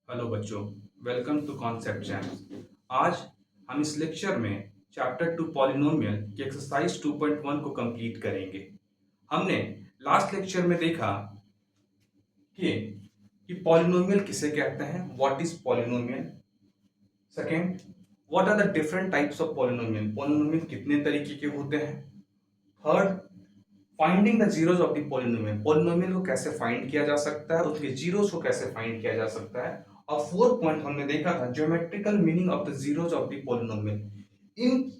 Hello बच्चों, welcome to concept channel. आज हम इस लेक्चर में चैप्टर 2 पॉलिनोमियल की एक्सरसाइज 2.1 को कंप्लीट करेंगे। हमने लास्ट लेक्चर में देखा कि पॉलिनोमियल किसे कहते हैं, what is polynomial. Second, what are the different types of polynomial, polynomial कितने तरीके के होते हैं। Third, finding the zeros of the polynomial, polynomial को कैसे फाइंड किया जा सकता है, उसके जीरोस को कैसे फाइंड किया जा सकता है। और फोर्थ पॉइंट हमने देखा था geometrical meaning of the zeros of the polynomial. In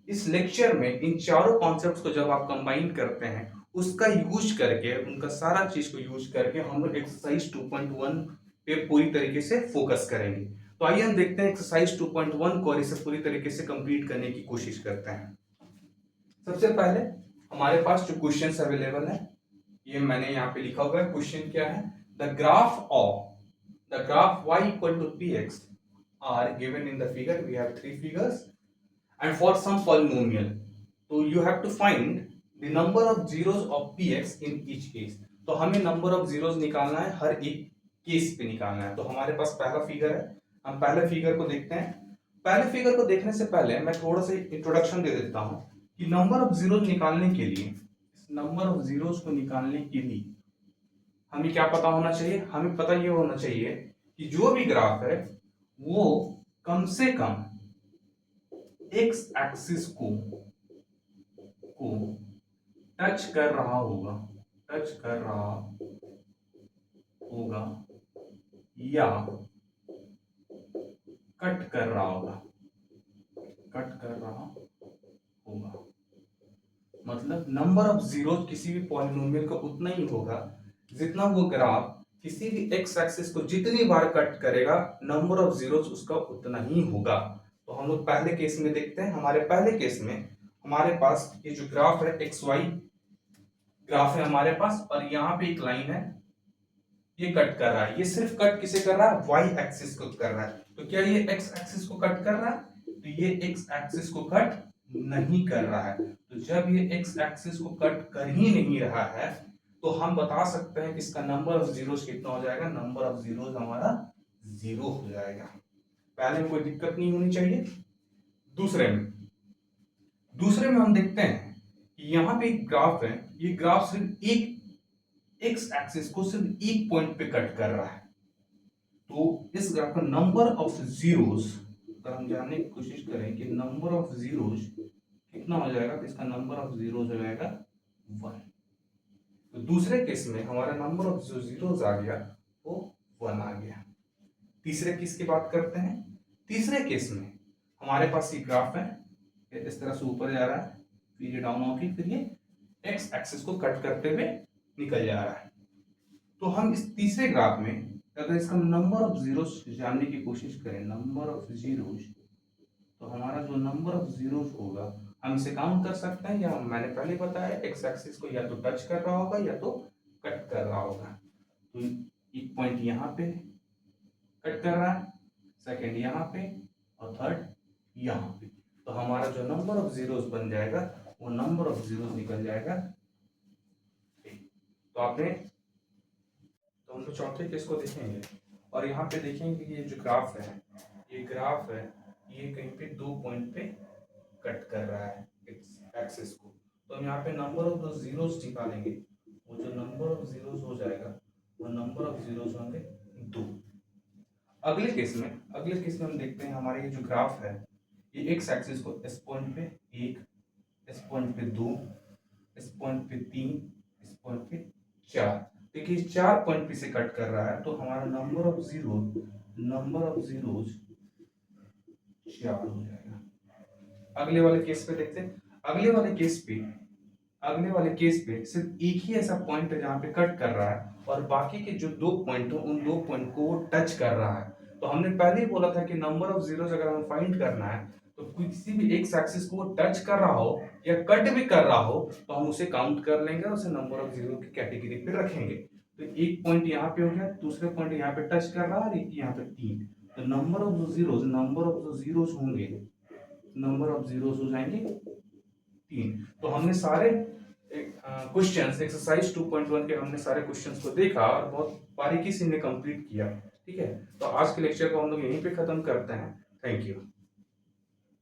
इस लेक्चर में इन चारों कॉन्सेप्ट्स को जब आप कंबाइन करते हैं, उसका यूज करके, उनका सारा चीज को यूज करके हम लोग एक्सरसाइज 2.1 पे पूरी तरीके से फोकस करेंगे। तो आइए हम देखते हैं एक्सरसाइज 2.1 को और इसे पूरी तरीके से कंप्लीट करने की कोशिश करते हैं। सबसे पहले हमारे पास जो क्वेश्चंस अवेलेबल है, ये मैंने यहाँ पे लिखा हुआ है। क्वेश्चन क्या है, the graph y equal to px are given in the figure, we have three figures and for some polynomial, so you have to find the number of zeros of px in each case। तो हमें number of zeros निकालना है, हर एक case पे निकालना है। तो हमारे पास पहला फिगर है, हम पहले फिगर को देखते हैं। पहले फिगर को देखने से पहले मैं थोड़ा सा इंट्रोडक्शन दे देता हूं कि नंबर ऑफ जीरोस निकालने के लिए, नंबर ऑफ जीरोस को निकालने के लिए हमें क्या पता होना चाहिए, हमें पता ये होना चाहिए कि जो भी ग्राफ है वो कम से कम एक्स एक्सिस को टच कर रहा होगा, टच कर रहा होगा या कट कर रहा होगा, कट कर रहा होगा। मतलब नंबर ऑफ जीरो किसी भी पॉलिनोमियल का उतना ही होगा जितना वो ग्राफ किसी भी एक्स एक्सिस को जितनी बार कट करेगा, नंबर ऑफ जीरोस उसका उतना ही होगा। तो हम लोग पहले केस में देखते हैं। हमारे पहले केस में हमारे पास ये जो ग्राफ है, एक्स वाई ग्राफ है हमारे पास, और यहाँ पे एक लाइन है, ये कट कर रहा है। ये सिर्फ कट किसे कर रहा है, वाई एक्सिस को कर रहा है। तो क्या ये एक्स एक्सिस को कट कर रहा है? तो ये एक्स एक्सिस को कट नहीं कर रहा है। तो जब ये एक्स एक्सिस को कट कर ही नहीं रहा है, तो हम बता सकते हैं कि इसका नंबर ऑफ जीरोस कितना हो जाएगा, नंबर ऑफ जीरोस हमारा जीरो हो जाएगा। पहले में कोई दिक्कत नहीं होनी चाहिए। दूसरे में हम देखते हैं कि यहाँ पे एक ग्राफ है, ये ग्राफ सिर्फ एक एक्स एक्सिस को सिर्फ एक पॉइंट पे कट कर रहा है। तो इस ग्राफ का नंबर ऑफ जीरोस अगर हम जानने की कोशिश करें कि नंबर ऑफ जीरोस कितना हो जाएगा, तो इसका नंबर ऑफ जीरोस हो जाएगा 1। तो दूसरे केस में हमारा नंबर ऑफ जो जीरोस आ गया वो 1 आ गया। तीसरे केस की बात करते हैं। तीसरे केस में हमारे पास ये ग्राफ है, ये इस तरह से ऊपर जा रहा है, फिर ये डाउन होगी, फिर ये एक्स एक्सिस को कट करते हुए निकल जा रहा है। तो हम इस तीसरे ग्राफ में अगर इसका नंबर ऑफ जीरोस जानने की कोशिश करें, नंबर ऑफ जीरोस, तो हमारा जो नंबर ऑफ जीरोस होगा हम इसे काउंट कर सकते हैं, या मैंने पहले बताया एक्स एक्सिस को या तो टच कर रहा होगा या तो कट कर रहा होगा। तो एक पॉइंट यहाँ पे कट कर रहा है, सेकंड यहाँ पे, और थर्ड यहाँ पे। तो हमारा जो नंबर ऑफ जीरोस बन जाएगा वो नंबर ऑफ जीरोस निकल जाएगा। तो आपने, तो हम लोग चौथे केस को देखेंगे, और यहाँ पे देखेंगे कि ये जो ग्राफ है, ये ग्राफ है, ये कहीं पे दो पॉइंट पे कट कर रहा है एक्सिस को। तो हम यहाँ पे नंबर ऑफ जीरोस निकालेंगे, वो जो नंबर ऑफ जीरोस हो जाएगा वो नंबर ऑफ जीरोस होंगे 2। अगले केस में हम देखते हैं हमारे ये जो ग्राफ है, ये एक्स एक्सिस को इस पॉइंट पे 1, इस पॉइंट पे 2, इस पॉइंट पे 3, इस पॉइंट पे 4, देखिए 4 पॉइंट पे से कट कर रहा है। तो हमारा नंबर ऑफ जीरोस 4 हो जाएगा। अगले वाले केस पे देखते हैं। अगले वाले केस पे सिर्फ एक ही ऐसा पॉइंट है जहां पे कट कर रहा है, और बाकी के जो दो पॉइंट हो उन दो पॉइंट को वो टच कर रहा है। तो हमने पहले ही बोला था कि नंबर ऑफ जीरोस अगर हमें फाइंड करना है तो किसी भी एक्स एक्सिस को वो टच कर रहा हो या कट भी कर रहा हो तो हम उसे काउंट कर लेंगे और उसे नंबर ऑफ जीरो की कैटेगरी पे रखेंगे। तो एक पॉइंट यहाँ पे हो गया, दूसरे पॉइंट यहाँ पे टच कर रहा है, और एक यहाँ पे 3। तो नंबर ऑफ जो जीरोस होंगे, नंबर ऑफ जीरोस हो जाएंगे 3। तो हमने सारे क्वेश्चंस एक्सरसाइज 2.1 के हमने सारे क्वेश्चंस को देखा और बहुत बारीकी से इन्हें कंप्लीट किया। ठीक है, तो आज के लेक्चर को हम लोग यहीं पे खत्म करते हैं। Thank you.